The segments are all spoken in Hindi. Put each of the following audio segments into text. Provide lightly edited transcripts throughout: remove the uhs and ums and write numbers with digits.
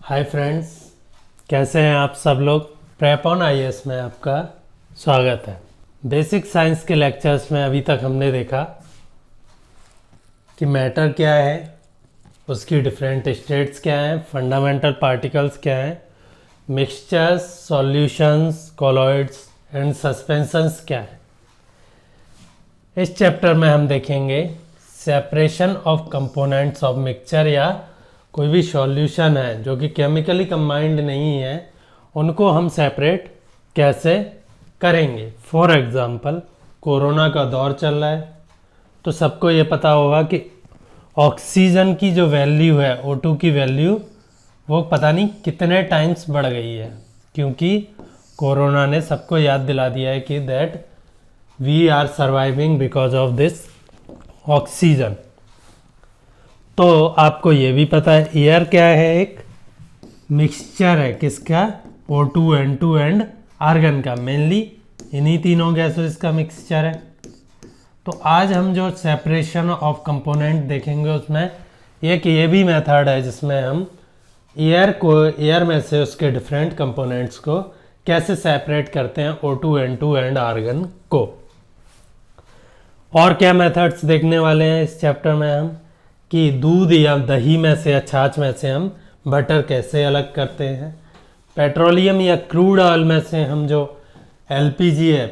हाय फ्रेंड्स, कैसे हैं आप सब लोग। प्रेप ऑन आईएएस में आपका स्वागत है। बेसिक साइंस के लेक्चर्स में अभी तक हमने देखा कि मैटर क्या है, उसकी डिफरेंट स्टेट्स क्या हैं, फंडामेंटल पार्टिकल्स क्या हैं, mixtures, solutions, colloids and suspensions क्या है। इस चैप्टर में हम देखेंगे separation of components of mixture, या कोई भी सॉल्यूशन है जो कि केमिकली कंबाइंड नहीं है, उनको हम सेपरेट कैसे करेंगे। फॉर एग्जांपल, कोरोना का दौर चल रहा है तो सबको ये पता होगा कि ऑक्सीजन की जो वैल्यू है, O2 की वैल्यू, वो पता नहीं कितने टाइम्स बढ़ गई है, क्योंकि कोरोना ने सबको याद दिला दिया है कि that we are surviving because of this oxygen. तो आपको ये भी पता है एयर क्या है, एक मिक्सचर है किसका, O2, N2 एंड आर्गन का। मेनली इन्हीं तीनों गैसेस का मिक्सचर है। तो आज हम जो सेपरेशन ऑफ कंपोनेंट देखेंगे उसमें एक ये भी मेथड है जिसमें हम एयर में से उसके डिफरेंट कंपोनेंट्स को कैसे सेपरेट करते हैं, O2, N2 एंड आर्गन को। और क्या मेथड्स देखने वाले हैं इस चैप्टर में हम, कि दूध या दही में से या छाछ में से हम बटर कैसे अलग करते हैं, पेट्रोलियम या क्रूड ऑयल में से हम जो LPG है,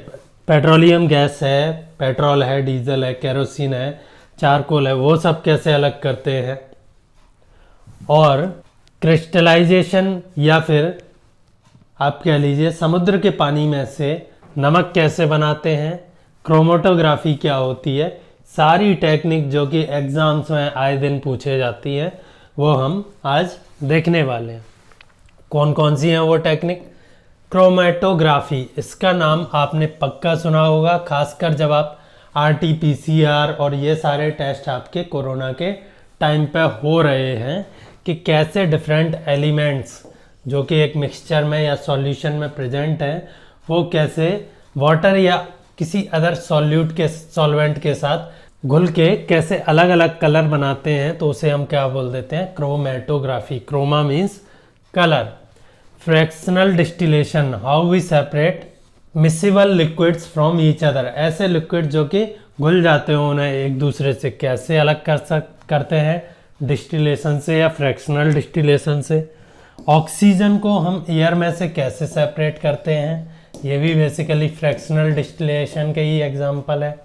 पेट्रोलियम गैस है, पेट्रोल है, डीजल है, केरोसिन है, चारकोल है, वो सब कैसे अलग करते हैं। और क्रिस्टलाइजेशन या फिर आप कह लीजिए समुद्र के पानी में से नमक कैसे बनाते हैं, क्रोमेटोग्राफी क्या होती है, सारी टेक्निक जो कि एग्ज़ाम्स में आए दिन पूछे जाती हैं वो हम आज देखने वाले हैं। कौन कौन सी हैं वो टेक्निक। क्रोमेटोग्राफी, इसका नाम आपने पक्का सुना होगा, खासकर जब आप RT-PCR और ये सारे टेस्ट आपके कोरोना के टाइम पे हो रहे हैं कि कैसे डिफरेंट एलिमेंट्स जो कि एक मिक्सचर में या सॉल्यूशन में प्रेजेंट हैं, वो कैसे वाटर या किसी अदर सॉल्वेंट के साथ घुल के कैसे अलग अलग कलर बनाते हैं। तो उसे हम क्या बोल देते हैं, chromatography. Chroma means colour. Fractional distillation, how we separate miscible liquids from each other, ऐसे लिक्विड जो कि घुल जाते हो उन्हें एक दूसरे से कैसे अलग करते हैं, डिस्टिलेशन से या फ्रैक्शनल डिस्टिलेशन से। ऑक्सीजन को हम एयर में से कैसे सेपरेट करते हैं, ये भी बेसिकली फ्रैक्शनल डिस्टिलेशन के ही एग्जांपल है।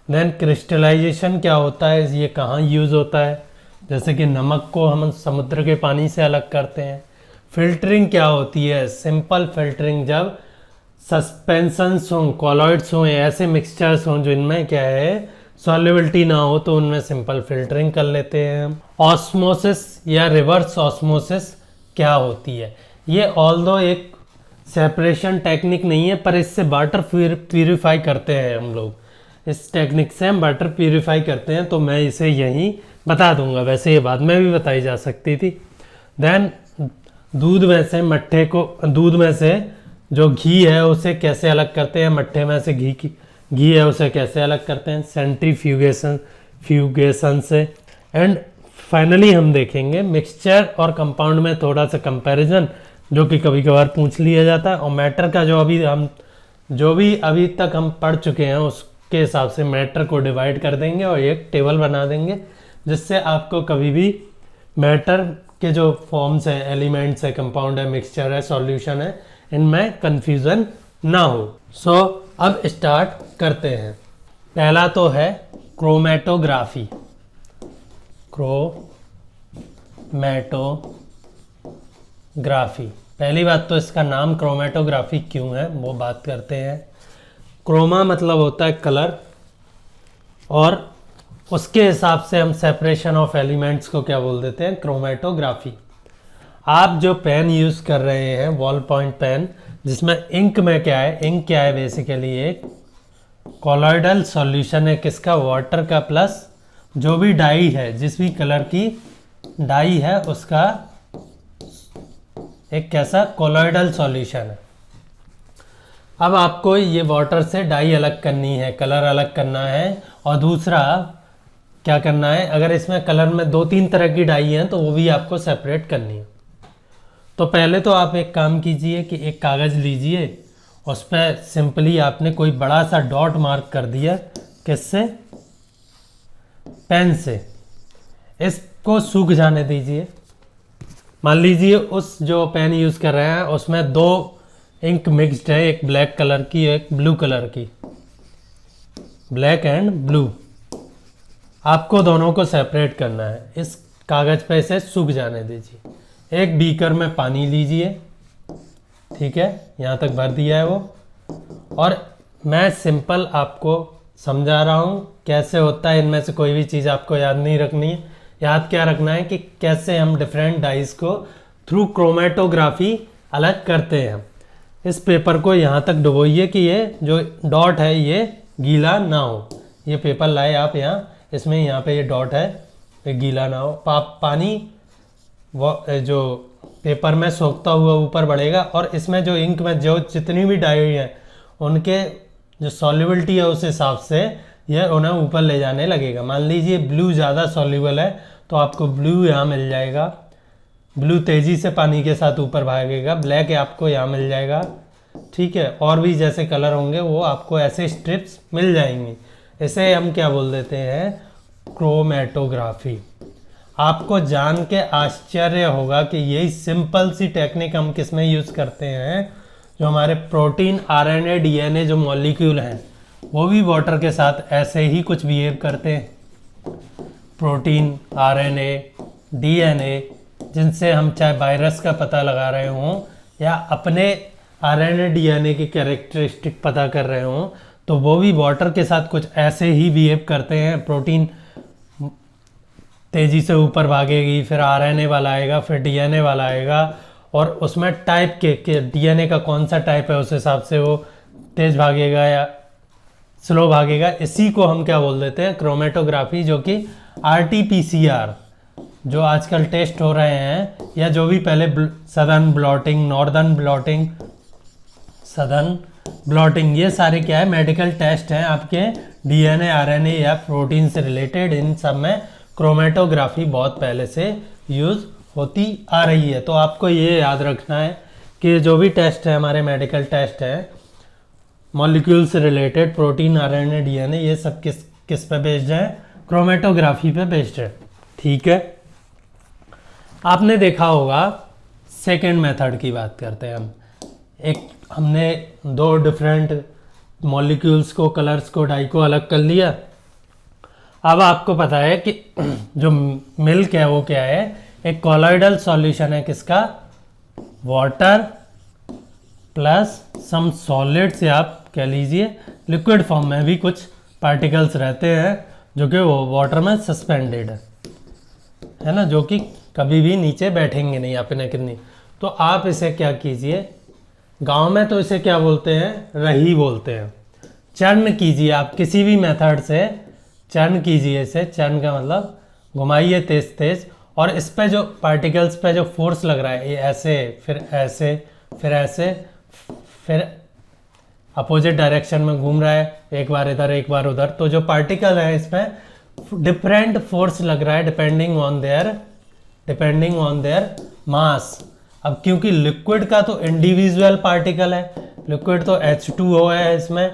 देन क्रिस्टलाइजेशन क्या होता है, ये कहाँ यूज़ होता है, जैसे कि नमक को हम समुद्र के पानी से अलग करते हैं। फिल्टरिंग क्या होती है, सिंपल फिल्टरिंग, जब सस्पेंशंस हों, कॉलॉइड्स हों, ऐसे मिक्सचर्स हों जिनमें क्या है सॉल्युबिलिटी ना हो, तो उनमें सिंपल फिल्टरिंग कर लेते हैं हम। ऑस्मोसिस या रिवर्स ऑस्मोसिस क्या होती है, ये ऑल्दो एक सेपरेशन टेक्निक नहीं है, पर इससे वाटर प्यूरिफाई करते हैं हम लोग। इस टेक्निक से हम वाटर प्यूरिफाई करते हैं, तो मैं इसे यहीं बता दूंगा, वैसे ये बाद में भी बताई जा सकती थी। देन दूध में से जो घी है उसे कैसे अलग करते हैं, मट्ठे में से घी है उसे कैसे अलग करते हैं, सेंट्रीफ्यूगेशन से। एंड फाइनली हम देखेंगे मिक्सचर और कंपाउंड में थोड़ा सा कंपैरिजन, जो कि कभी कभार पूछ लिया जाता है। और मैटर का जो भी अभी तक हम पढ़ चुके हैं उसके हिसाब से मैटर को डिवाइड कर देंगे और एक टेबल बना देंगे, जिससे आपको कभी भी मैटर के जो फॉर्म्स है, एलिमेंट्स है, कंपाउंड है, मिक्सचर है, सॉल्यूशन है, इनमें कंफ्यूजन ना हो। सो अब स्टार्ट करते हैं। पहला तो है क्रोमेटोग्राफी। पहली बात तो इसका नाम क्रोमेटोग्राफी क्यों है वो बात करते हैं। क्रोमा मतलब होता है कलर, और उसके हिसाब से हम सेपरेशन ऑफ एलिमेंट्स को क्या बोल देते हैं, क्रोमेटोग्राफी। आप जो पेन यूज़ कर रहे हैं, बॉल पॉइंट पेन, जिसमें इंक में क्या है बेसिकली एक कॉलॉइडल सॉल्यूशन है, किसका, वाटर का, प्लस जो भी डाई है, जिस भी कलर की डाई है उसका एक कैसा कॉलॉइडल सॉल्यूशन है। अब आपको ये वाटर से डाई अलग करनी है, कलर अलग करना है, और दूसरा क्या करना है, अगर इसमें कलर में 2-3 तरह की डाई हैं तो वो भी आपको सेपरेट करनी है। तो पहले तो आप एक काम कीजिए कि एक कागज़ लीजिए, उस पर सिंपली आपने कोई बड़ा सा डॉट मार्क कर दिया, किससे, पेन से। इसको सूख जाने दीजिए। मान लीजिए उस जो पेन यूज़ कर रहे हैं उसमें 2 इंक मिक्स्ड है, एक ब्लैक कलर की एक ब्लू कलर की, ब्लैक एंड ब्लू। आपको दोनों को सेपरेट करना है। इस कागज़ पे इसे सूख जाने दीजिए। एक बीकर में पानी लीजिए, ठीक है, यहाँ तक भर दिया है वो। और मैं सिंपल आपको समझा रहा हूँ कैसे होता है। इनमें से कोई भी चीज़ आपको याद नहीं रखनी है। याद क्या रखना है कि कैसे हम डिफरेंट डाइस को थ्रू क्रोमेटोग्राफी अलग करते हैं। इस पेपर को यहाँ तक डुबोइए कि ये जो डॉट है ये गीला ना हो। ये पेपर लाए आप यहाँ, इसमें यहाँ पे ये डॉट है, ये गीला ना हो। पानी वो जो पेपर में सोखता हुआ ऊपर बढ़ेगा और इसमें जो इंक में जो जितनी भी डाई हैं उनके जो सॉल्युबिलिटी है उस हिसाब से ये उन्हें ऊपर ले जाने लगेगा। मान लीजिए ब्लू ज़्यादा सॉल्युबल है तो आपको ब्लू यहाँ मिल जाएगा, ब्लू तेज़ी से पानी के साथ ऊपर भागेगा, ब्लैक आपको यहाँ मिल जाएगा, ठीक है। और भी जैसे कलर होंगे वो आपको ऐसे स्ट्रिप्स मिल जाएंगी। इसे हम क्या बोल देते हैं, क्रोमेटोग्राफी। आपको जान के आश्चर्य होगा कि यही सिंपल सी टेक्निक हम किस में यूज़ करते हैं, जो हमारे प्रोटीन, आरएनए, डीएनए जो मॉलिक्यूल हैं वो भी वाटर के साथ ऐसे ही कुछ बिहेव करते हैं। प्रोटीन, आरएनए, डीएनए जिनसे हम चाहे वायरस का पता लगा रहे हों या अपने आरएनए डीएनए की कैरेक्टरिस्टिक पता कर रहे हों, तो वो भी वाटर के साथ कुछ ऐसे ही बिहेव करते हैं। प्रोटीन तेज़ी से ऊपर भागेगी, फिर आरएनए वाला आएगा, फिर डीएनए वाला आएगा, और उसमें टाइप के डीएनए का कौन सा टाइप है उस हिसाब से वो तेज़ भागेगा या स्लो भागेगा। इसी को हम क्या बोल देते हैं, क्रोमेटोग्राफी, जो कि आरटीपीसीआर जो आजकल टेस्ट हो रहे हैं, या जो भी पहले southern blotting, northern blotting, southern blotting, ये सारे क्या है, मेडिकल टेस्ट हैं आपके डीएनए, आरएनए या प्रोटीन से रिलेटेड। इन सब में क्रोमेटोग्राफी बहुत पहले से यूज़ होती आ रही है। तो आपको ये याद रखना है कि जो भी टेस्ट है हमारे मेडिकल टेस्ट है मॉलिक्यूल से रिलेटेड, प्रोटीन, आरएनए, डीएनए, ये सब किस पे बेस्ड है, क्रोमेटोग्राफी पे बेस्ड है, ठीक है। आपने देखा होगा, सेकेंड मेथड की बात करते हैं हम। एक हमने 2 डिफरेंट मॉलिक्यूल्स को, कलर्स को, डाई को अलग कर लिया। अब आपको पता है कि जो मिल्क है वो क्या है, एक कॉलॉइडल सॉल्यूशन है, किसका, वाटर प्लस सम सॉलिड्स, या आप कह लीजिए लिक्विड फॉर्म में भी कुछ पार्टिकल्स रहते हैं जो कि वो वाटर में सस्पेंडेड है ना, जो कि कभी भी नीचे बैठेंगे नहीं अपने कितनी। तो आप इसे क्या कीजिए, गांव में तो इसे क्या बोलते हैं, रही बोलते हैं। चर्न कीजिए आप किसी भी मेथड से, चर्न कीजिए इसे, चर्न का मतलब घुमाइए तेज तेज, और इस पे जो पार्टिकल्स पे जो फोर्स लग रहा है, ये ऐसे, फिर ऐसे, फिर ऐसे, फिर अपोजिट डायरेक्शन में घूम रहा है, एक बार इधर एक बार उधर, तो जो पार्टिकल है इसमें डिफरेंट फोर्स लग रहा है डिपेंडिंग ऑन देयर मास। अब क्योंकि लिक्विड का तो इंडिविजुअल पार्टिकल है, लिक्विड तो H2O है इसमें,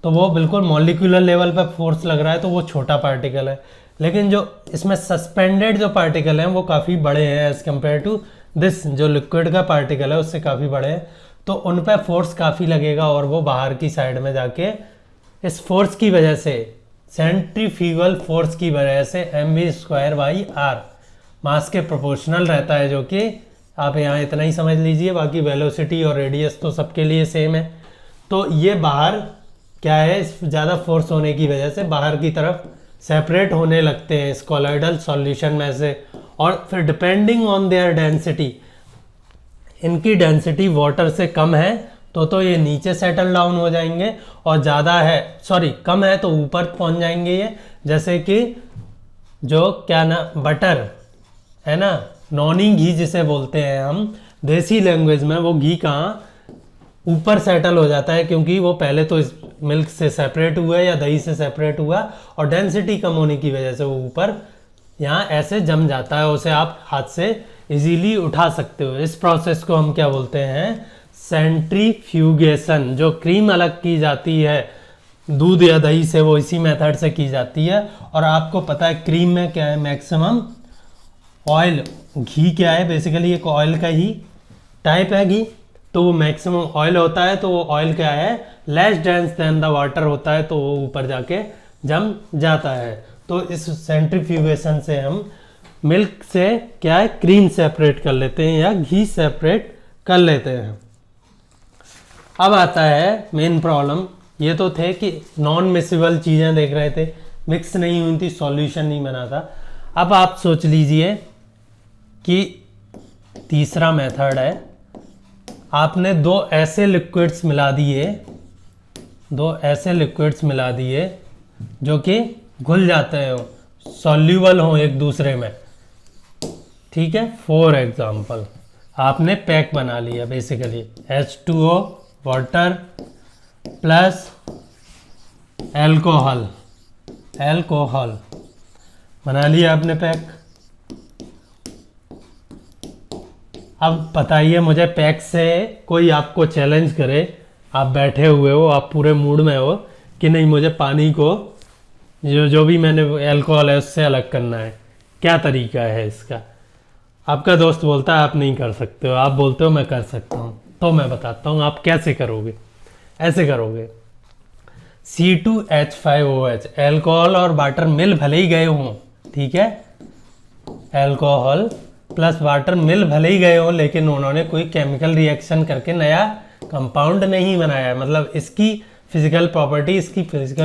तो वो बिल्कुल मॉलिक्यूलर लेवल पे फोर्स लग रहा है, तो वो छोटा पार्टिकल है। लेकिन जो इसमें सस्पेंडेड जो पार्टिकल हैं वो काफ़ी बड़े हैं एज़ कम्पेयर टू दिस, जो लिक्विड का पार्टिकल है उससे काफ़ी बड़े हैं, तो उन पर फोर्स काफ़ी लगेगा और वो बाहर की साइड में जाके इस फोर्स की वजह से, सेंट्रीफ्यूगल फोर्स की वजह से mv²/r मास के प्रोपोर्शनल रहता है, जो कि आप यहाँ इतना ही समझ लीजिए, बाकी वेलोसिटी और रेडियस तो सबके लिए सेम है। तो ये बाहर क्या है, ज़्यादा फोर्स होने की वजह से बाहर की तरफ सेपरेट होने लगते हैं इस कॉलॉइडल सॉल्यूशन में से, और फिर डिपेंडिंग ऑन देयर डेंसिटी, इनकी डेंसिटी वाटर से कम है तो ये नीचे सेटल डाउन हो जाएंगे, और ज़्यादा है, सॉरी कम है तो ऊपर पहुंच जाएंगे ये। जैसे कि जो क्या ना, बटर है ना, नॉनी घी जिसे बोलते हैं हम देसी लैंग्वेज में, वो घी कहाँ ऊपर सेटल हो जाता है, क्योंकि वो पहले तो इस मिल्क से सेपरेट हुआ या दही से सेपरेट हुआ, और डेंसिटी कम होने की वजह से वो ऊपर यहाँ ऐसे जम जाता है, उसे आप हाथ से इजीली उठा सकते हो। इस प्रोसेस को हम क्या बोलते हैं, सेंट्रीफ्यूगेशन। जो क्रीम अलग की जाती है दूध या दही से, वो इसी मेथड से की जाती है। और आपको पता है क्रीम में क्या है, मैक्सिमम ऑयल, घी क्या है बेसिकली एक ऑयल का ही टाइप है घी, तो वो मैक्सिमम ऑयल होता है। तो वो ऑयल क्या है, less dense then the water होता है, तो वो ऊपर जाके जम जाता है। तो इस सेंट्रीफ्यूगेशन से हम मिल्क से क्या है, क्रीम सेपरेट कर लेते हैं या घी सेपरेट कर लेते हैं। अब आता है मेन प्रॉब्लम। ये तो थे कि नॉन मिक्सेबल चीज़ें देख रहे थे, मिक्स नहीं हुई थी, सॉल्यूशन नहीं बना था। अब आप सोच लीजिए कि तीसरा मेथड है, आपने दो ऐसे लिक्विड्स मिला दिए जो कि घुल जाते हो, सॉल्यूबल हो एक दूसरे में, ठीक है। फॉर एग्जांपल आपने पैक बना लिया basically H2O water plus alcohol बना लिया आपने पैक। अब बताइए मुझे, पैक से कोई आपको चैलेंज करे, आप बैठे हुए हो, आप पूरे मूड में हो कि नहीं मुझे पानी को जो भी मैंने एल्कोहल है उससे अलग करना है, क्या तरीका है इसका? आपका दोस्त बोलता है आप नहीं कर सकते हो, आप बोलते हो मैं कर सकता हूँ। तो मैं बताता हूँ आप कैसे करोगे। ऐसे करोगे, C2H5OH, एल्कोहल और वाटर मिल भले ही गए हों, ठीक है, एल्कोहल प्लस वाटर मिल भले ही गए हों, लेकिन उन्होंने कोई केमिकल रिएक्शन करके नया कंपाउंड नहीं बनाया। मतलब इसकी फिजिकल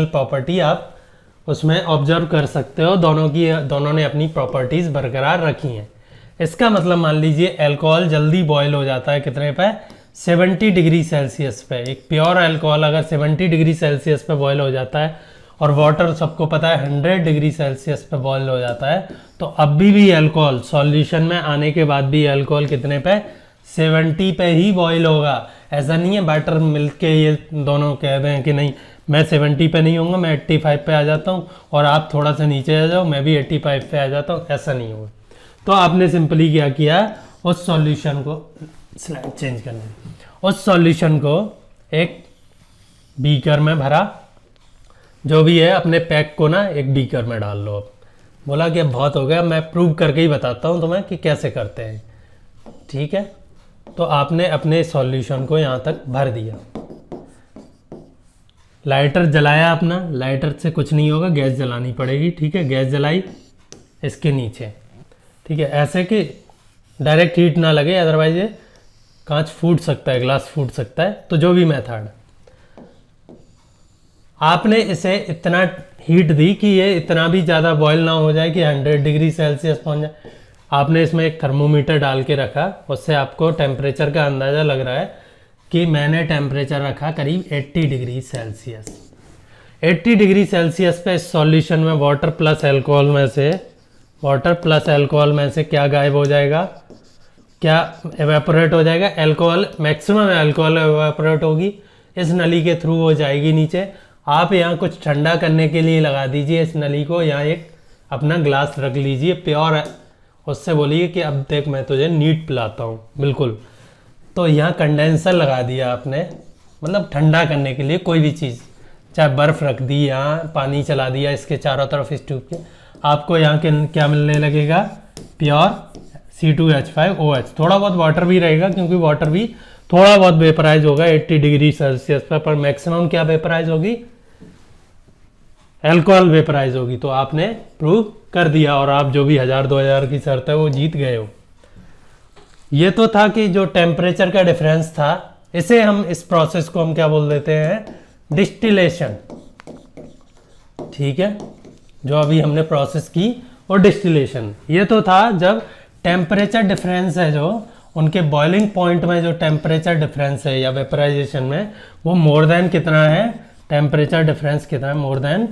प्रॉपर्टी आप उसमें ऑब्जर्व कर सकते हो, दोनों ने अपनी प्रॉपर्टीज़ बरकरार रखी हैं। इसका मतलब मान लीजिए एल्कोहल जल्दी बॉयल हो जाता है कितने पे, 70 डिग्री सेल्सियस पे। एक प्योर एल्कोहल अगर 70 डिग्री सेल्सियस पे बॉयल हो जाता है और वाटर सबको पता है 100 डिग्री सेल्सियस पे बॉयल हो जाता है, तो अभी भी एल्कोहल सॉल्यूशन में आने के बाद भी एल्कोहल कितने पे, 70 पे ही बॉयल होगा। ऐसा नहीं है वाटर मिल्क के ये दोनों कह रहे हैं कि नहीं मैं 70 पे नहीं होऊंगा, मैं 85 पे आ जाता हूँ और आप थोड़ा सा नीचे आ जाओ, मैं भी 85 पे आ जाता हूँ, ऐसा नहीं होगा। तो आपने सिंपली क्या किया, उस सॉल्यूशन को, स्लाइड चेंज करने, उस सॉल्यूशन को एक बीकर में भरा, जो भी है अपने पैक को ना एक बीकर में डाल लो। अब बोला कि अब बहुत हो गया, मैं प्रूव करके ही बताता हूँ तुम्हें कि कैसे करते हैं, ठीक है। तो आपने अपने सॉल्यूशन को यहाँ तक भर दिया, लाइटर जलाया अपना, लाइटर से कुछ नहीं होगा, गैस जलानी पड़ेगी, ठीक है। गैस जलाई इसके नीचे, ठीक है, ऐसे कि डायरेक्ट हीट ना लगे, अदरवाइज ये कांच फूट सकता है, ग्लास फूट सकता है। तो जो भी मेथड, आपने इसे इतना हीट दी कि ये इतना भी ज़्यादा बॉयल ना हो जाए कि 100 डिग्री सेल्सियस पहुंच जाए। आपने इसमें एक थर्मोमीटर डाल के रखा, उससे आपको टेम्परेचर का अंदाज़ा लग रहा है कि मैंने टेम्परेचर रखा करीब 80 डिग्री सेल्सियस। 80 डिग्री सेल्सियस पे इस सॉल्यूशन में वाटर प्लस एल्कोहल में से क्या गायब हो जाएगा, क्या एवेपोरेट हो जाएगा, एल्कोहल, मैक्सिमम एल्कोहल एवेपोरेट होगी, इस नली के थ्रू हो जाएगी नीचे। आप यहाँ कुछ ठंडा करने के लिए लगा दीजिए इस नली को, यहाँ एक अपना ग्लास रख लीजिए प्योर है, उससे बोलिए कि अब देख मैं तुझे नीट पिलाता हूँ, बिल्कुल। तो यहाँ कंडेंसर लगा दिया आपने, मतलब ठंडा करने के लिए कोई भी चीज़, चाहे बर्फ़ रख दी, यहाँ पानी चला दिया इसके चारों तरफ इस ट्यूब के, आपको यहाँ के क्या मिलने लगेगा, प्योर C2H5OH। थोड़ा बहुत वाटर भी रहेगा क्योंकि वाटर भी थोड़ा बहुत वेपराइज होगा 80 डिग्री सेल्सियस पर मैक्सिमम क्या वेपराइज होगी, एल्कोहल वेपराइज होगी। तो आपने प्रूव कर दिया और आप जो भी 1000-2000 की शर्त है वो जीत गए हो। ये तो था कि जो टेम्परेचर का डिफरेंस था, इसे हम, इस प्रोसेस को हम क्या बोल देते हैं, डिस्टिलेशन, ठीक है। जो अभी हमने प्रोसेस की वो डिस्टिलेशन। ये तो था जब टेम्परेचर डिफरेंस है, जो उनके बॉइलिंग पॉइंट में जो टेम्परेचर डिफरेंस है या वेपराइजेशन में, वो मोर देन कितना है, टेम्परेचर डिफरेंस कितना है, मोर देन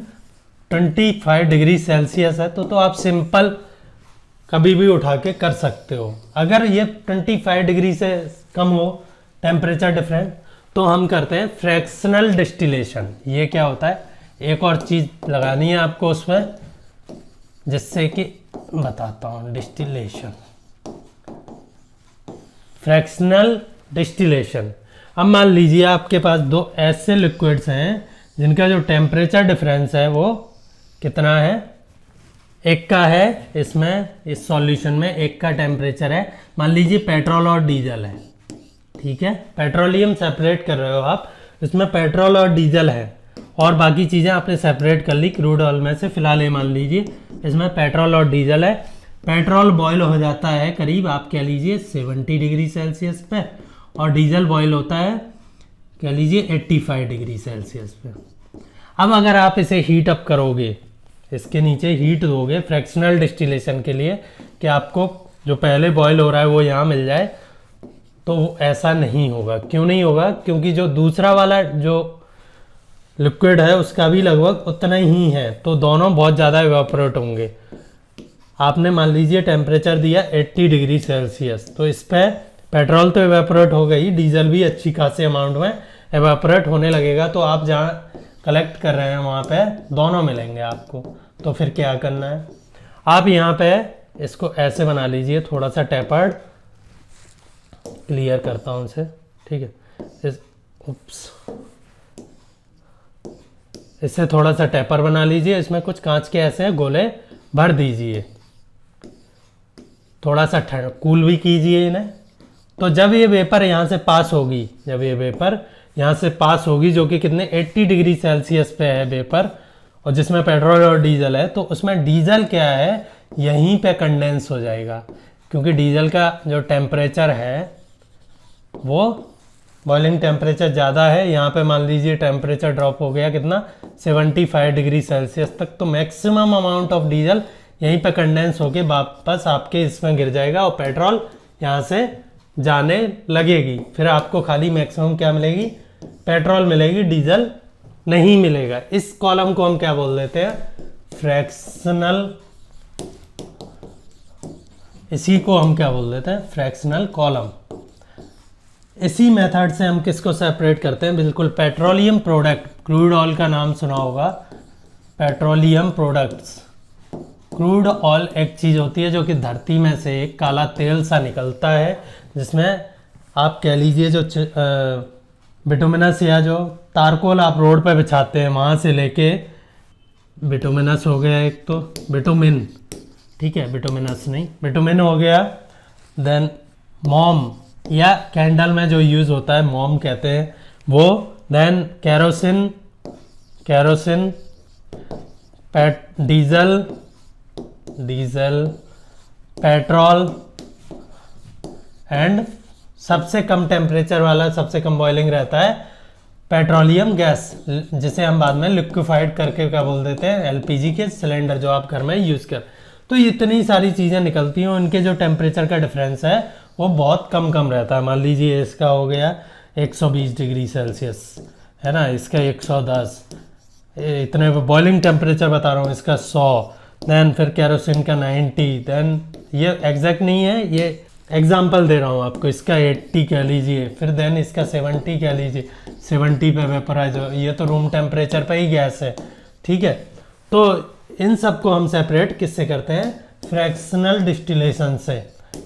25 डिग्री सेल्सियस है। तो आप सिंपल कभी भी उठा के कर सकते हो। अगर ये 25 डिग्री से कम हो टेम्परेचर डिफरेंस, तो हम करते हैं फ्रैक्शनल डिस्टिलेशन। ये क्या होता है, एक और चीज़ लगानी है आपको उसमें, जिससे कि बताता हूँ। Distillation, fractional distillation. अब मान लीजिए आपके पास दो ऐसे लिक्विड्स हैं जिनका जो टेम्परेचर डिफरेंस है वो कितना है, एक का है इसमें, इस सॉल्यूशन में एक का टेम्परेचर है, मान लीजिए पेट्रोल और डीजल है, ठीक है। पेट्रोलियम सेपरेट कर रहे हो आप, इसमें पेट्रोल और डीजल है और बाकी चीज़ें आपने सेपरेट कर ली क्रूड ऑयल में से। फिलहाल ये मान लीजिए इसमें पेट्रोल और डीजल है। पेट्रोल बॉयल हो जाता है करीब आप कह लीजिए 70 डिग्री सेल्सियस पे, और डीजल बॉयल होता है कह लीजिए 85 डिग्री सेल्सियस पे। अब अगर आप इसे हीट अप करोगे, इसके नीचे हीट दोगे फ्रैक्शनल डिस्टिलेशन के लिए कि आपको जो पहले बॉयल हो रहा है वो यहाँ मिल जाए, तो ऐसा नहीं होगा। क्यों नहीं होगा? क्योंकि जो दूसरा वाला जो लिक्विड है उसका भी लगभग उतना ही है, तो दोनों बहुत ज़्यादा इवापोरेट होंगे। आपने मान लीजिए टेम्परेचर दिया 80 डिग्री सेल्सियस, तो इस पर पेट्रोल तो इवेपोरेट हो गई, डीजल भी अच्छी खासी अमाउंट में इवेपोरेट होने लगेगा। तो आप जहाँ कलेक्ट कर रहे हैं वहाँ पे दोनों मिलेंगे आपको। तो फिर क्या करना है, आप यहाँ पे इसको ऐसे बना लीजिए, थोड़ा सा टेपर्ड, क्लियर करता हूँ इसे, ठीक है। इससे थोड़ा सा टेपर बना लीजिए, इसमें कुछ कांच के ऐसे गोले भर दीजिए, थोड़ा सा कूल भी कीजिए इन्हें। तो जब ये वेपर यहाँ से पास होगी, जब ये वेपर यहाँ से पास होगी, जो कि कितने 80 डिग्री सेल्सियस पे है वेपर, और जिसमें पेट्रोल और डीजल है, तो उसमें डीजल क्या है यहीं पे कंडेंस हो जाएगा, क्योंकि डीजल का जो टेम्परेचर है वो बॉइलिंग टेम्परेचर ज़्यादा है। यहाँ पे मान लीजिए टेम्परेचर ड्रॉप हो गया कितना 75 डिग्री सेल्सियस तक, तो मैक्सिमम अमाउंट ऑफ डीजल यहीं पे कंडेंस होके वापस आपके इसमें गिर जाएगा और पेट्रोल यहाँ से जाने लगेगी। फिर आपको खाली मैक्सिमम क्या मिलेगी, पेट्रोल मिलेगी, डीजल नहीं मिलेगा। इस कॉलम को हम क्या बोल देते हैं, फ्रैक्शनल, इसी को हम क्या बोल देते हैं, फ्रैक्शनल कॉलम। इसी मेथड से हम किसको सेपरेट करते हैं, बिल्कुल पेट्रोलियम प्रोडक्ट, क्रूड ऑयल का नाम सुना होगा, पेट्रोलियम प्रोडक्ट्स। क्रूड ऑयल एक चीज़ होती है जो कि धरती में से एक काला तेल सा निकलता है, जिसमें आप कह लीजिए जो बिटुमिनस या जो तारकोल आप रोड पर बिछाते हैं वहाँ से लेके, बिटुमिनस हो गया एक, तो बिटुमिन, ठीक है, बिटुमिनस नहीं, बिटुमिन हो गया। देन मोम या कैंडल में जो यूज़ होता है मोम कहते हैं वो। Then kerosene, kerosene, diesel, diesel, petrol, and सबसे कम टेम्परेचर वाला, सबसे कम बॉइलिंग रहता है पेट्रोलियम गैस, जिसे हम बाद में लिक्विफाइड करके क्या बोल देते हैं, एलपीजी के सिलेंडर जो आप घर में यूज़ कर। तो इतनी सारी चीज़ें निकलती हैं, उनके जो टेम्परेचर का डिफरेंस है वो बहुत कम कम रहता है। मान लीजिए इसका हो गया 120 डिग्री सेल्सियस, है ना, इसका 110, इतने बॉइलिंग टेम्परेचर बता रहा हूँ, इसका 100, देन फिर कैरोसिन का 90, देन ये एग्जैक्ट नहीं है, ये एग्जाम्पल दे रहा हूँ आपको, इसका 80 कह लीजिए, फिर देन इसका 70 कह लीजिए, 70 पे वेपराइज हो, ये तो रूम टेम्परेचर पे ही गैस है, ठीक है। तो इन सब को हम सेपरेट किससे करते हैं, फ्रैक्शनल डिस्टिलेशन से।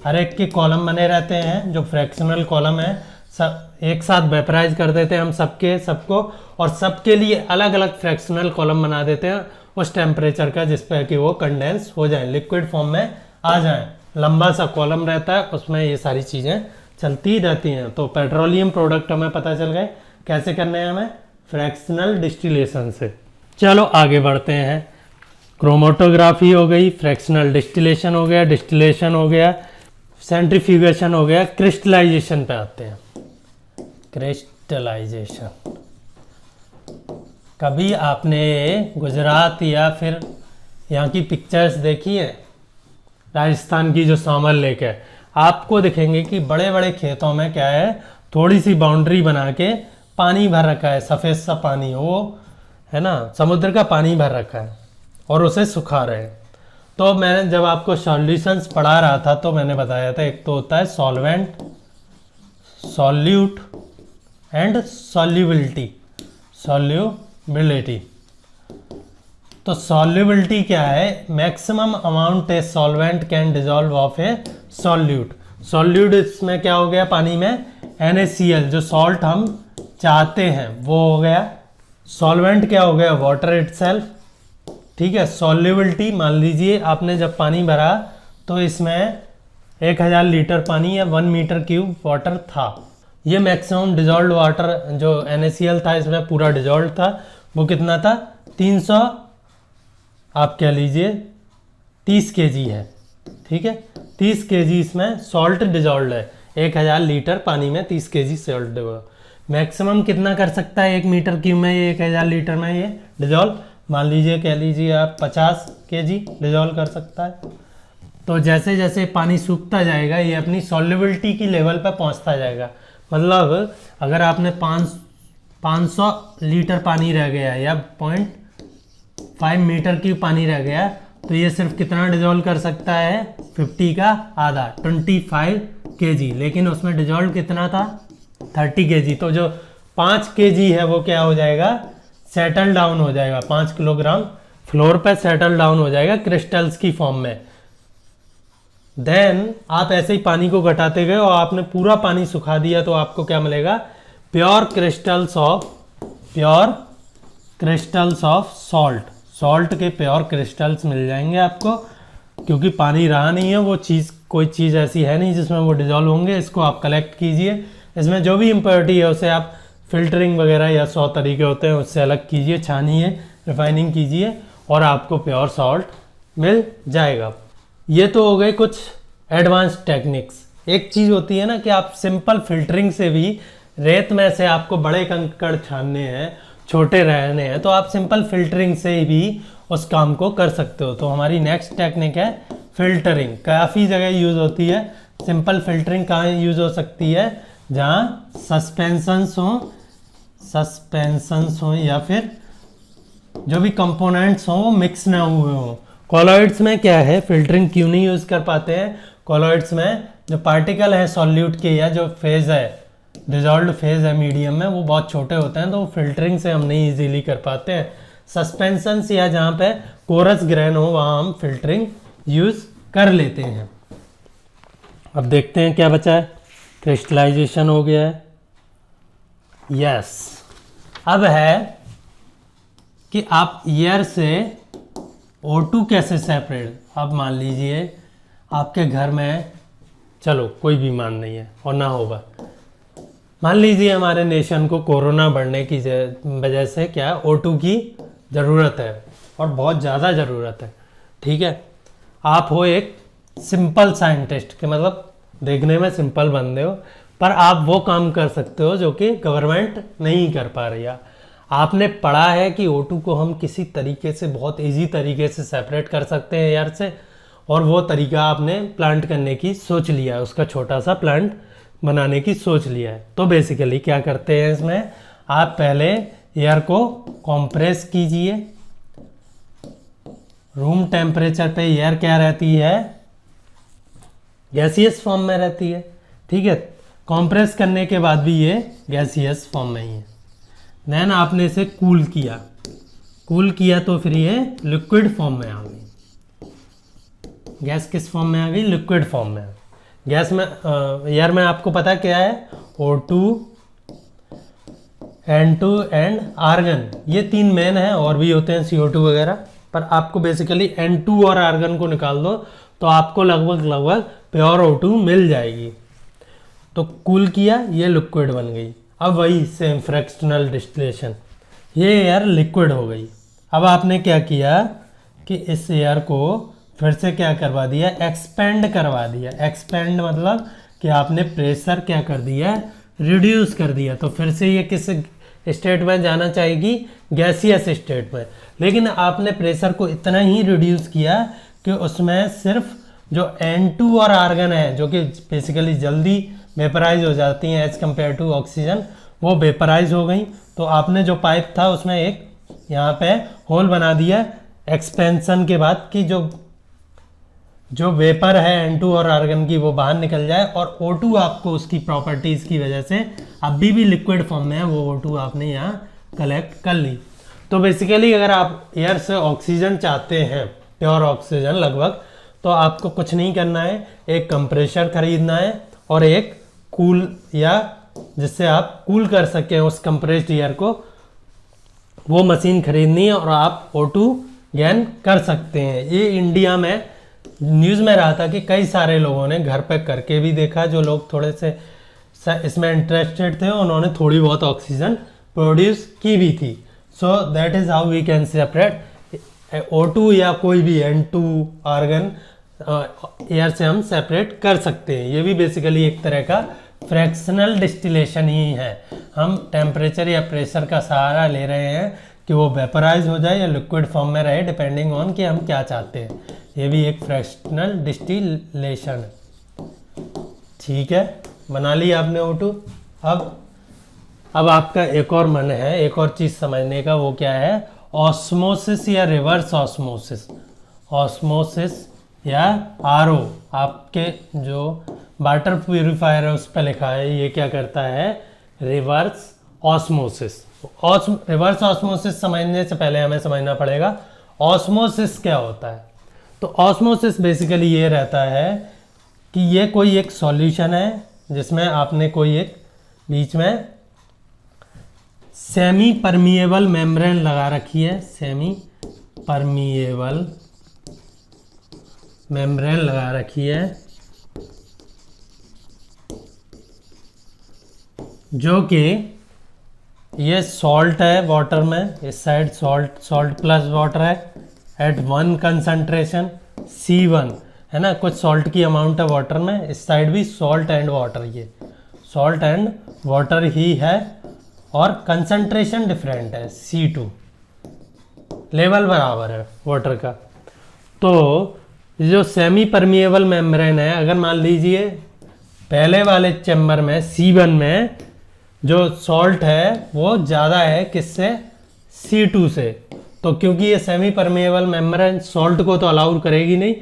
हर एक के कॉलम बने रहते हैं, जो फ्रैक्शनल कॉलम है सब एक साथ वेपराइज कर देते हैं हम सबके सबको, और सबके लिए अलग अलग फ्रैक्शनल कॉलम बना देते हैं उस टेम्परेचर का जिस पर कि वो कंडेंस हो जाए, लिक्विड फॉर्म में आ जाए। लंबा सा कॉलम रहता है, उसमें ये सारी चीज़ें चलती रहती हैं। तो पेट्रोलियम प्रोडक्ट हमें पता चल गए कैसे करने हैं हमें, फ्रैक्शनल डिस्टिलेशन से। चलो आगे बढ़ते हैं। क्रोमेटोग्राफी हो गई, फ्रैक्शनल डिस्टिलेशन हो गया, डिस्टिलेशन हो गया, सेंट्रीफ्यूगेशन हो गया, क्रिस्टलाइजेशन पे आते हैं। क्रिस्टलाइजेशन, कभी आपने गुजरात या फिर यहाँ की पिक्चर्स देखी है, राजस्थान की जो सामर लेक है, आपको दिखेंगे कि बड़े बड़े खेतों में क्या है, थोड़ी सी बाउंड्री बना के पानी भर रखा है, सफ़ेद सा पानी, वो है ना, समुद्र का पानी भर रखा है और उसे सुखा रहे हैं। तो मैंने जब आपको सॉल्यूशंस पढ़ा रहा था तो मैंने बताया था, एक तो होता है solvent, solute and solubility, solubility. तो सॉल्युबिलिटी क्या है, maximum amount a solvent can dissolve of A solute. Solute इसमें क्या हो गया, पानी में NaCl जो सॉल्ट हम चाहते हैं वो हो गया, सॉल्वेंट क्या हो गया, वाटर इटसेल्फ। ठीक है, सॉल्युबिलिटी मान लीजिए आपने जब पानी भरा तो इसमें 1000 लीटर पानी या 1 मीटर क्यूब वाटर था। ये मैक्सिमम डिजॉल्व वाटर जो NaCl था इसमें पूरा डिजॉल्व था, वो कितना था 300, आप कह लीजिए 30 kg है। ठीक है, 30 kg इसमें सॉल्ट डिजॉल्व है, 1000 लीटर पानी में 30 kg सॉल्ट डिजॉल्व। मैक्सिमम कितना कर सकता है 1 मीटर क्यूब में, ये 1000 लीटर में ये डिजॉल्व, मान लीजिए कह लीजिए आप 50 kg डिजॉल्व कर सकता है। तो जैसे जैसे पानी सूखता जाएगा ये अपनी सॉल्युबिलिटी की लेवल पर पहुंचता जाएगा। मतलब अगर आपने 500 लीटर पानी रह गया या 0.5 मीटर क्यूब पानी रह गया तो ये सिर्फ कितना डिजॉल्व कर सकता है, 50 का आधा 25 kg, लेकिन उसमें डिजॉल्व कितना था 30 kg। तो जो 5 kg है वो क्या हो जाएगा, सेटल डाउन हो जाएगा, 5 किलोग्राम फ्लोर पे सेटल डाउन हो जाएगा क्रिस्टल्स की फॉर्म में। देन आप ऐसे ही पानी को घटाते गए और आपने पूरा पानी सुखा दिया तो आपको क्या मिलेगा, pure crystals of salt. Salt के प्योर क्रिस्टल्स मिल जाएंगे आपको, क्योंकि पानी रहा नहीं है, वो चीज़ कोई चीज़ ऐसी है नहीं जिसमें वो डिजॉल्व होंगे। इसको आप कलेक्ट कीजिए, इसमें जो भी इम्प्योरिटी है उसे आप फिल्टरिंग वगैरह या 100 तरीके होते हैं उससे अलग कीजिए, छानिए, रिफाइनिंग कीजिए और आपको प्योर सॉल्ट मिल जाएगा। ये तो हो गए कुछ एडवांस टेक्निक्स। एक चीज़ होती है ना कि आप सिंपल फिल्टरिंग से भी, रेत में से आपको बड़े कंकड़ छानने हैं, छोटे रहने हैं, तो आप सिंपल फिल्टरिंग से भी उस काम को कर सकते हो। तो हमारी नेक्स्ट टेक्निक है फिल्टरिंग। काफ़ी जगह यूज़ होती है सिंपल फिल्टरिंग। कहाँ यूज़ हो सकती है, जहाँ सस्पेंशंस हो या फिर जो भी कंपोनेंट्स हों वो मिक्स ना हुए हों। कॉलॉइड्स में क्या है, फिल्टरिंग क्यों नहीं यूज़ कर पाते हैं, कॉलॉइड्स में जो पार्टिकल है सॉल्यूट के या जो फेज है, डिजॉल्व्ड फेज है मीडियम में, वो बहुत छोटे होते हैं, तो वो फिल्टरिंग से हम नहीं इजीली कर पाते हैं। सस्पेंशंस या जहाँ पे कोरस ग्रेन हो वहाँ हम फिल्टरिंग यूज़ कर लेते हैं। अब देखते हैं क्या बचा है, क्रिस्टलाइजेशन हो गया है, यस। अब है कि आप एयर से O2 कैसे सेपरेट। अब मान लीजिए आपके घर में, चलो कोई बीमार नहीं है और ना होगा, मान लीजिए हमारे नेशन को कोरोना बढ़ने की वजह से क्या O2 की ज़रूरत है और बहुत ज़्यादा ज़रूरत है। ठीक है, आप हो एक सिंपल साइंटिस्ट के, मतलब देखने में सिंपल बंदे हो, पर आप वो काम कर सकते हो जो कि गवर्नमेंट नहीं कर पा रही है। आपने पढ़ा है कि O2 को हम किसी तरीके से, बहुत इजी तरीके से सेपरेट कर सकते हैं एयर से, और वो तरीका आपने प्लांट करने की सोच लिया है, उसका छोटा सा प्लांट बनाने की सोच लिया है। तो बेसिकली क्या करते हैं इसमें, आप पहले एयर को कॉम्प्रेस कीजिए। रूम टेम्परेचर पे एयर क्या रहती है, गैसियस फॉर्म में रहती है। ठीक है, कॉम्प्रेस करने के बाद भी ये गैसियस फॉर्म में ही है। देन आपने इसे कूल किया तो फिर ये लिक्विड फॉर्म में आ गई। गैस किस फॉर्म में आ गई, लिक्विड फॉर्म में। गैस में एयर में आपको पता क्या है, O2, N2 एंड आर्गन, ये 3 मेन है, और भी होते हैं CO2 वगैरह, पर आपको बेसिकली N2 और आर्गन को निकाल दो तो आपको लगभग प्योर O2 मिल जाएगी। तो कूल किया, ये लिक्विड बन गई। अब वही सेम फ्रैक्शनल डिस्टिलेशन, ये एयर लिक्विड हो गई। अब आपने क्या किया कि इस एयर को फिर से क्या करवा दिया, एक्सपेंड करवा दिया। एक्सपेंड मतलब कि आपने प्रेशर क्या कर दिया, रिड्यूस कर दिया। तो फिर से ये किस स्टेट में जाना चाहेगी, गैसियस स्टेट में। लेकिन आपने प्रेशर को इतना ही रिड्यूस किया कि उसमें सिर्फ जो N2 और आर्गन है, जो कि बेसिकली जल्दी वेपराइज हो जाती हैं एज कम्पेयर टू ऑक्सीजन, वो वेपराइज हो गई। तो आपने जो पाइप था उसमें एक यहाँ पे होल बना दिया एक्सपेंशन के बाद, कि जो वेपर है N2 और आर्गन की वो बाहर निकल जाए, और O2 आपको उसकी प्रॉपर्टीज़ की वजह से अभी भी लिक्विड फॉर्म में है, वो O2 आपने यहाँ कलेक्ट कर ली। तो बेसिकली अगर आप एयर से ऑक्सीजन चाहते हैं, प्योर ऑक्सीजन लगभग, तो आपको कुछ नहीं करना है, एक कंप्रेसर खरीदना है और एक कूल या जिससे आप कूल कर सकें उस कंप्रेस्ड एयर को, वो मशीन खरीदनी है और आप O2 गेन कर सकते हैं। ये इंडिया में न्यूज़ में रहा था कि कई सारे लोगों ने घर पे करके भी देखा, जो लोग थोड़े से इसमें इंटरेस्टेड थे उन्होंने थोड़ी बहुत ऑक्सीजन प्रोड्यूस की भी थी। So that is how we can separate O2 या कोई भी N2 आर्गन एयर से हम सेपरेट कर सकते हैं। ये भी बेसिकली एक तरह का फ्रैक्शनल डिस्टिलेशन ही है। हम टेम्परेचर या प्रेशर का सहारा ले रहे हैं कि वो वेपराइज हो जाए या लिक्विड फॉर्म में रहे, डिपेंडिंग ऑन कि हम क्या चाहते हैं। ये भी एक फ्रैक्शनल डिस्टिलेशन है। ठीक है, बना ली आपने O2। अब आपका एक और मन है, एक और चीज़ समझने का, वो क्या है? ऑस्मोसिस या रिवर्स ऑस्मोसिस। ऑस्मोसिस या RO, आपके जो वाटर प्यूरिफायर है उस पर लिखा है, ये क्या करता है? Reverse osmosis. रिवर्स ऑस्मोसिस समझने से पहले हमें समझना पड़ेगा ऑस्मोसिस क्या होता है। तो ऑस्मोसिस बेसिकली ये रहता है कि ये कोई एक सॉल्यूशन है जिसमें आपने कोई एक बीच में सेमी परमिएबल मेम्ब्रेन लगा रखी है, सेमी परमिएबल मेम्ब्रेन लगा रखी है, जो कि ये सॉल्ट है वाटर में, इस साइड सॉल्ट प्लस वाटर है एट 1 कंसंट्रेशन C1 है ना, कुछ सॉल्ट की अमाउंट है वाटर में, इस साइड भी सॉल्ट एंड वाटर, ये सॉल्ट एंड वाटर ही है और कंसंट्रेशन डिफरेंट है, C2 लेवल बराबर है वाटर का। तो जो सेमी परमिएबल मेम्ब्रेन है, अगर मान लीजिए पहले वाले चैम्बर में C1 में जो सॉल्ट है वो ज़्यादा है किससे? C2 से। तो क्योंकि ये सेमी परमिएबल मेम्ब्रेन सॉल्ट को तो अलाउ करेगी नहीं,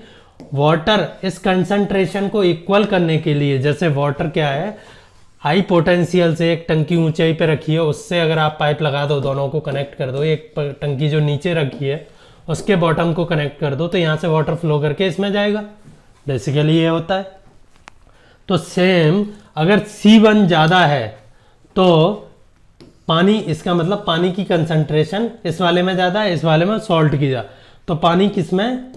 वाटर इस कंसंट्रेशन को इक्वल करने के लिए, जैसे वाटर क्या है, हाई पोटेंशियल से एक टंकी ऊंचाई पे रखी है, उससे अगर आप पाइप लगा दो, दोनों को कनेक्ट कर दो, एक टंकी जो नीचे रखी है उसके बॉटम को कनेक्ट कर दो, तो यहाँ से वाटर फ्लो करके इसमें जाएगा। बेसिकली ये होता है। तो सेम अगर C1 ज़्यादा है तो पानी, इसका मतलब पानी की कंसंट्रेशन इस वाले में ज़्यादा है, इस वाले में सॉल्ट की ज़्यादा, तो पानी किस में?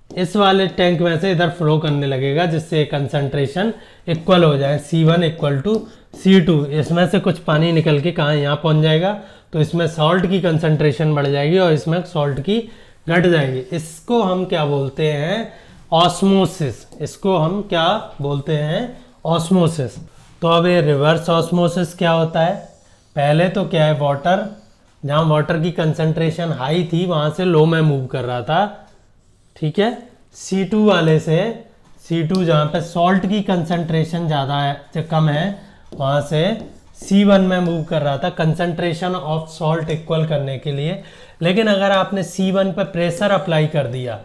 इस वाले टैंक में से इधर फ्लो करने लगेगा, जिससे कंसंट्रेशन इक्वल हो जाए, C1 इक्वल टू C2। इसमें से कुछ पानी निकल के कहाँ? यहाँ पहुँच जाएगा, तो इसमें सॉल्ट की कंसंट्रेशन बढ़ जाएगी और इसमें सॉल्ट की घट जाएगी। इसको हम क्या बोलते हैं? ऑस्मोसिस। इसको हम क्या बोलते हैं? ऑस्मोसिस। तो अब ये रिवर्स ऑस्मोसिस क्या होता है? पहले तो क्या है, वाटर जहाँ वाटर की कंसंट्रेशन हाई थी वहाँ से लो में मूव कर रहा था, ठीक है, C2 वाले से, C2 जहाँ पे सॉल्ट की कंसंट्रेशन ज़्यादा है, कम है, वहाँ से C1 में मूव कर रहा था कंसंट्रेशन ऑफ सॉल्ट इक्वल करने के लिए। लेकिन अगर आपने C1 पे प्रेशर अप्लाई कर दिया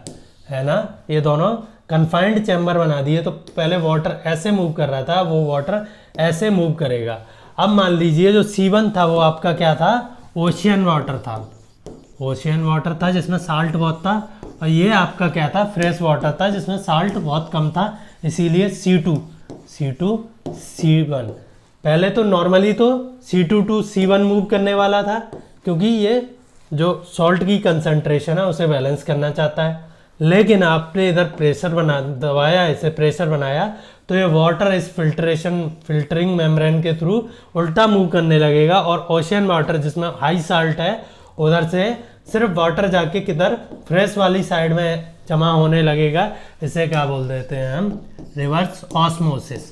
है ना, ये दोनों कन्फाइंड चैम्बर बना दिए, तो पहले वाटर ऐसे मूव कर रहा था, वो वाटर ऐसे मूव करेगा। अब मान लीजिए जो C1 था वो आपका क्या था? ओशियन वाटर था, ओशियन वाटर था जिसमें साल्ट बहुत था, और ये आपका क्या था? फ्रेश वाटर था जिसमें साल्ट बहुत कम था, इसीलिए C2 C1। पहले तो नॉर्मली तो C2 टू C1 मूव करने वाला था, क्योंकि ये जो सॉल्ट की कंसंट्रेशन है उसे बैलेंस करना चाहता है। लेकिन आपने इधर प्रेशर दबाया, इसे प्रेशर बनाया, तो ये वाटर इस फिल्टरिंग मेम्ब्रेन के थ्रू उल्टा मूव करने लगेगा, और ओशियन वाटर जिसमें हाई साल्ट है उधर से सिर्फ वाटर जाके किधर? फ्रेश वाली साइड में जमा होने लगेगा। इसे क्या बोल देते हैं हम? Reverse osmosis.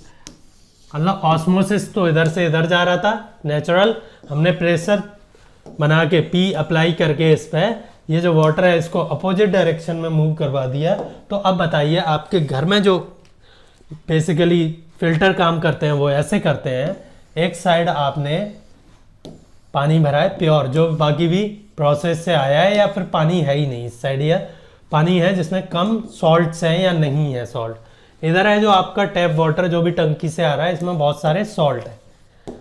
मतलब ऑस्मोसिस तो इधर से इधर जा रहा था नेचुरल, हमने प्रेशर बना के P अप्लाई करके इस पर ये जो वाटर है इसको अपोजिट डायरेक्शन में मूव करवा दिया। तो अब बताइए, आपके घर में जो बेसिकली फिल्टर काम करते हैं वो ऐसे करते हैं, एक साइड आपने पानी भरा है प्योर, जो बाकी भी प्रोसेस से आया है, या फिर पानी है ही नहीं, इस साइड या पानी है जिसमें कम सॉल्ट्स हैं या नहीं है सॉल्ट। इधर है जो आपका टैप वाटर जो भी टंकी से आ रहा है, इसमें बहुत सारे सॉल्ट है।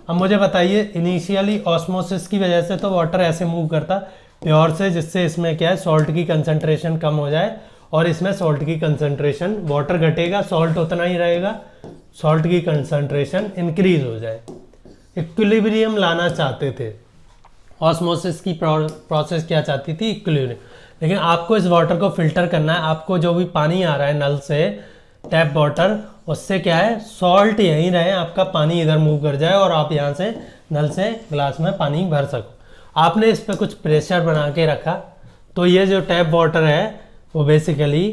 अब मुझे बताइए, इनिशियली ऑस्मोसिस की वजह से तो वाटर ऐसे मूव करता, प्योर से, जिससे इसमें क्या है सॉल्ट की कंसंट्रेशन कम हो जाए और इसमें सॉल्ट की कंसंट्रेशन, वाटर घटेगा सॉल्ट उतना ही रहेगा, सॉल्ट की कंसंट्रेशन इंक्रीज हो जाए। इक्विलिब्रियम लाना चाहते थे, ऑस्मोसिस की प्रोसेस क्या चाहती थी, इक्विलिब्रियम। लेकिन आपको इस वाटर को फिल्टर करना है, आपको जो भी पानी आ रहा है नल से, टैप वाटर, उससे क्या है सॉल्ट यहीं रहे, आपका पानी इधर मूव कर जाए और आप यहाँ से नल से ग्लास में पानी भर सको। आपने इस पर कुछ प्रेशर बना के रखा, तो ये जो टैप वाटर है वो बेसिकली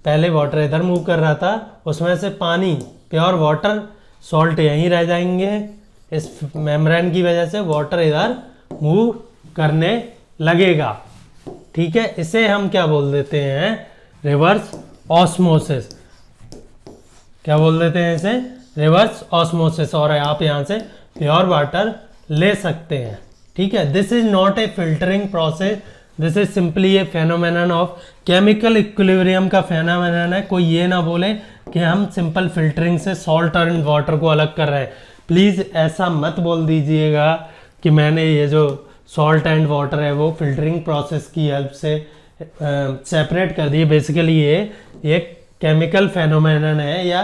पहले वाटर इधर मूव कर रहा था, उसमें से पानी प्योर वाटर, सॉल्ट यहीं रह जाएंगे, इस मेम्ब्रेन की वजह से वाटर इधर मूव करने लगेगा। ठीक है, इसे हम क्या बोल देते हैं, रिवर्स ऑस्मोसिस। क्या बोल देते हैं इसे, रिवर्स ऑस्मोसिस। और आप यहाँ से प्योर वाटर ले सकते हैं। ठीक है, this is not a filtering process, this is simply A phenomenon of chemical equilibrium का फेनोमेनन है। कोई ये ना बोले कि हम सिंपल फिल्टरिंग से सॉल्ट और वाटर को अलग कर रहे हैं। प्लीज़ ऐसा मत बोल दीजिएगा कि मैंने ये जो सॉल्ट एंड वाटर है वो फिल्टरिंग प्रोसेस की हेल्प से सेपरेट कर दिए। बेसिकली ये एक केमिकल फेनोमेनन है या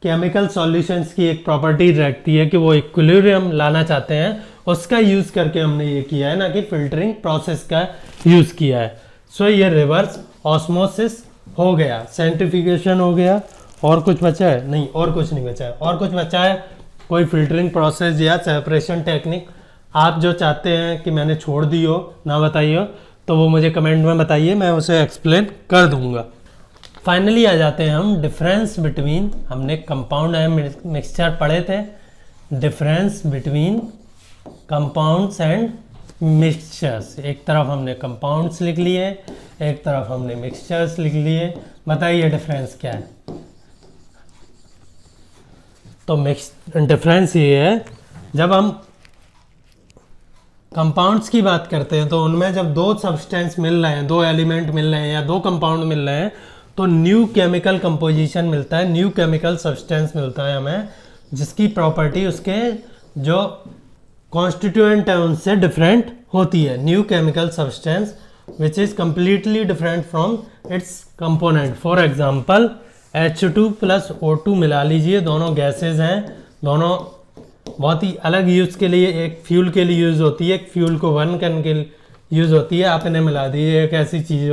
केमिकल सॉल्यूशंस की एक प्रॉपर्टी रखती है कि वो इक्विलिब्रियम लाना चाहते हैं, उसका यूज़ करके हमने ये किया है, ना कि फिल्टरिंग प्रोसेस का यूज़ किया है। सो ये रिवर्स ऑस्मोसिस हो गया, सेंट्रिफिकेशन हो गया। और कुछ बचा है? नहीं, और कुछ नहीं बचा है। और कुछ बचा है कोई फिल्टरिंग प्रोसेस या सेपरेशन टेक्निक आप जो चाहते हैं कि मैंने छोड़ दी हो, ना बताई हो, तो वो मुझे कमेंट में बताइए, मैं उसे एक्सप्लेन कर दूंगा। फाइनली आ जाते हैं हम डिफरेंस बिटवीन, हमने कंपाउंड एंड मिक्सचर पढ़े थे, difference between compounds and mixtures. एक तरफ हमने कंपाउंड्स लिख लिए, एक तरफ हमने मिक्सचर्स लिख लिए। बताइए डिफरेंस क्या है? तो डिफरेंस ये है, जब हम कंपाउंड्स की बात करते हैं तो उनमें जब दो सब्सटेंस मिल रहे हैं, दो एलिमेंट मिल रहे हैं या दो कंपाउंड मिल रहे हैं, तो न्यू केमिकल कंपोजिशन मिलता है, न्यू केमिकल सब्सटेंस मिलता है हमें, जिसकी प्रॉपर्टी उसके जो कॉन्स्टिट्यूएंट है उनसे डिफरेंट होती है। New chemical substance which is completely different from its component. For example H2 plus O2 मिला लीजिए, दोनों गैसेज हैं, दोनों बहुत ही अलग यूज़ के लिए, एक फ्यूल के लिए यूज़ होती है, एक फ्यूल को बर्न करने के लिए यूज़ होती है। आप इन्हें मिला दीजिए, एक ऐसी चीज़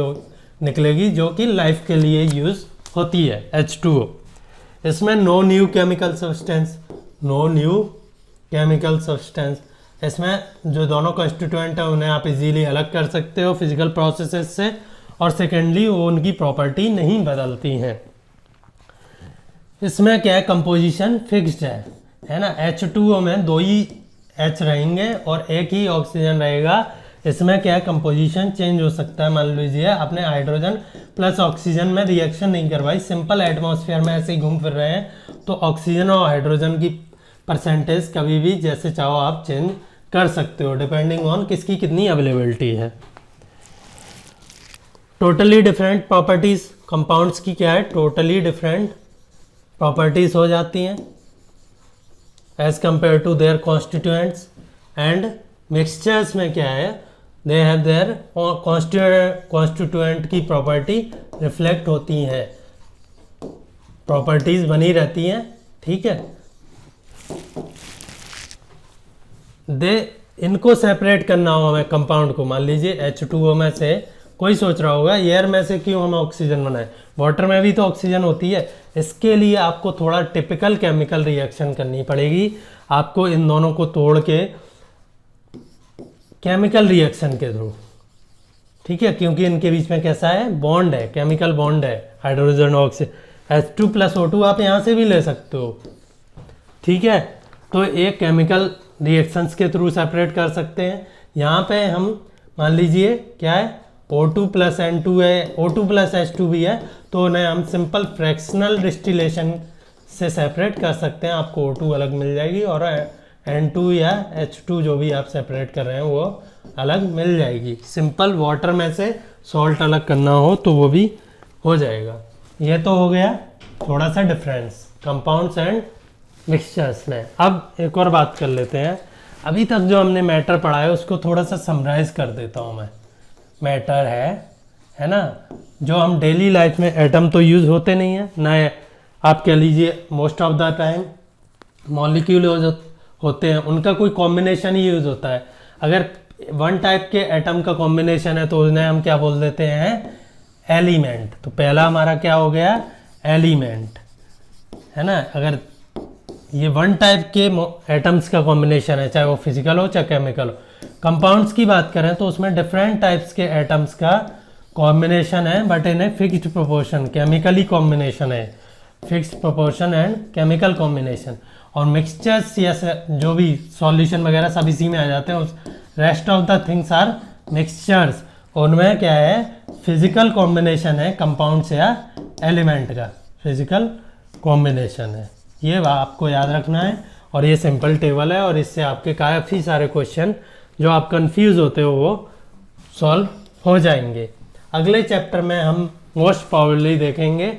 निकलेगी जो कि लाइफ के लिए यूज़ होती है, H2O। इसमें no new chemical substance, no new chemical substance. इसमें जो दोनों कॉन्स्टिट्यूएंट है उन्हें आप इजीली अलग कर सकते हो फिजिकल प्रोसेसेस से, और सेकेंडली वो उनकी प्रॉपर्टी नहीं बदलती हैं। इसमें क्या है, कंपोजिशन फिक्स्ड है ना। H2O में दो ही H रहेंगे और एक ही ऑक्सीजन रहेगा। इसमें क्या है, कंपोजिशन चेंज हो सकता है। मान लीजिए आपने हाइड्रोजन प्लस ऑक्सीजन में रिएक्शन नहीं करवाई, सिंपल एटमॉस्फेयर में ऐसे ही घूम फिर रहे हैं, तो ऑक्सीजन और हाइड्रोजन की परसेंटेज कभी भी जैसे चाहो आप चेंज कर सकते हो, डिपेंडिंग ऑन किसकी कितनी अवेलेबिलिटी है। टोटली डिफरेंट प्रॉपर्टीज कंपाउंड्स की क्या है, टोटली डिफरेंट प्रॉपर्टीज हो जाती हैं as compare to their constituents. And mixtures में क्या है, दे हैव देयर कॉन्स्टिट्यूएंट की प्रॉपर्टी रिफ्लेक्ट होती हैं, प्रॉपर्टीज बनी रहती हैं। ठीक है, इनको सेपरेट करना हो हमें कंपाउंड को, मान लीजिए H2O में से कोई सोच रहा होगा एयर में से क्यों हमें ऑक्सीजन बनाए, वाटर में भी तो ऑक्सीजन होती है। इसके लिए आपको थोड़ा टिपिकल केमिकल रिएक्शन करनी पड़ेगी, आपको इन दोनों को तोड़ के केमिकल रिएक्शन के थ्रू। ठीक है, क्योंकि इनके बीच में कैसा है, बॉन्ड है, केमिकल बॉन्ड है, hydrogen oxygen. H2 plus O2 आप यहाँ से भी ले सकते हो। ठीक है, तो एक केमिकल रिएक्शंस के थ्रू सेपरेट कर सकते हैं। यहाँ पे हम मान लीजिए क्या है, O2 प्लस N2 है, O2 प्लस H2 भी है, तो उन्हें हम सिंपल फ्रैक्शनल डिस्टिलेशन से सेपरेट कर सकते हैं। आपको O2 अलग मिल जाएगी और N2 या H2 जो भी आप सेपरेट कर रहे हैं वो अलग मिल जाएगी। सिंपल वाटर में से सॉल्ट अलग करना हो तो वो भी हो जाएगा। ये तो हो गया थोड़ा सा डिफरेंस कंपाउंड्स एंड मिक्सचर्स में। अब एक और बात कर लेते हैं, अभी तक जो हमने मैटर पढ़ा है उसको थोड़ा सा समराइज कर देता हूँ मैं। मैटर है ना, जो हम डेली लाइफ में एटम तो यूज़ होते नहीं है ना, आप कह लीजिए most of the time molecule होते हैं, उनका कोई कॉम्बिनेशन ही यूज़ होता है। अगर वन टाइप के एटम का कॉम्बिनेशन है तो उन्हें हम क्या बोल देते हैं, एलिमेंट। तो पहला हमारा क्या हो गया, एलिमेंट, है ना। अगर ये वन टाइप के एटम्स का कॉम्बिनेशन है, चाहे वो फिजिकल हो चाहे केमिकल हो। कंपाउंड्स की बात करें तो उसमें डिफरेंट टाइप्स के एटम्स का कॉम्बिनेशन है, but in a fixed proportion, chemically combination है, fixed proportion and chemical combination. और मिक्सचर्स या जो भी सॉल्यूशन वगैरह सब इसी में आ जाते हैं। उस rest of the things are mixtures, उनमें क्या है, फिजिकल कॉम्बिनेशन है कंपाउंड्स या एलिमेंट का फिजिकल कॉम्बिनेशन है। ये आपको याद रखना है, और ये सिंपल टेबल है, और इससे आपके काफ़ी सारे क्वेश्चन जो आप कंफ्यूज होते हो वो सॉल्व हो जाएंगे। अगले चैप्टर में हम मोस्ट प्रोबेबली देखेंगे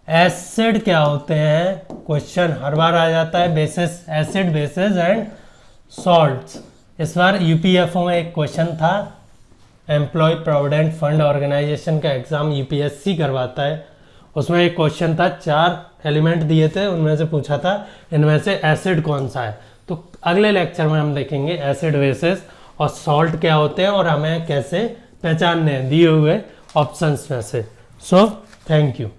एसिड क्या होते हैं। क्वेश्चन हर बार आ जाता है, basis, acid, basis and salts. इस बार यूपीएफओ में एक क्वेश्चन था, एम्प्लॉय प्रोविडेंट फंड ऑर्गेनाइजेशन का एग्ज़ाम यूपीएससी करवाता है। उसमें एक क्वेश्चन था, 4 एलिमेंट दिए थे, उनमें से पूछा था इनमें से एसिड कौन सा है। तो अगले लेक्चर में हम देखेंगे एसिड, बेसिस और सॉल्ट क्या होते हैं और हमें कैसे पहचानने हैं दिए हुए ऑप्शंस में से। So thank you.